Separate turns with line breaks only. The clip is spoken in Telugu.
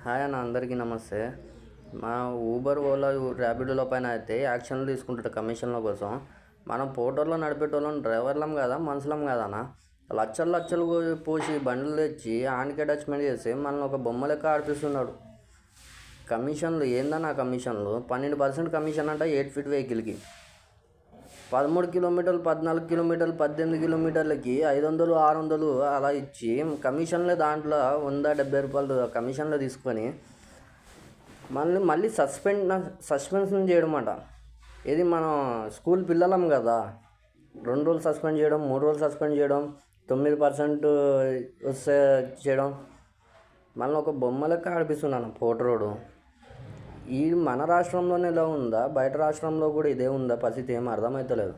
హాయ్ అన్న, అందరికీ నమస్తే. మా ఊబర్, ఓలా, ర్యాపిడోల పైన అయితే యాక్షన్లు తీసుకుంటారు కమిషన్ల కోసం. మనం పోటోల్లో నడిపేటోళ్ళం డ్రైవర్లం కదా, మనుషులం కదా అన్న. లక్షలు లక్షలు పోసి బండ్లు తెచ్చి ఆనికి అటాచ్మెంట్ చేసి మనల్ని ఒక బొమ్మ లెక్క ఆడిపిస్తున్నాడు. కమిషన్లు ఏందన్న కమిషన్లు? 12% కమిషన్ అంట 8 ఫీట్ వెహికల్కి. 13 కిలోమీటర్లు, 14 కిలోమీటర్లు, 18 కిలోమీటర్లకి 500, 600 అలా ఇచ్చి కమిషన్లే దాంట్లో 170 రూపాయలు కమిషన్లో తీసుకొని మళ్ళీ సస్పెన్షన్ చేయడం అట. ఇది మనం స్కూల్ పిల్లలం కదా, 2 రోజులు సస్పెండ్ చేయడం, 3 రోజులు సస్పెండ్ చేయడం, 9% వస్తే చేయడం, మళ్ళీ ఒక బొమ్మ లెక్క ఆడిపిస్తున్నాను పోటరోడు. ఈ మన రాష్ట్రంలోనే ఇలా ఉందా? బయట రాష్ట్రంలో కూడా ఇదే ఉందా? పరిస్థితి ఏం అర్థమవుతలేదు.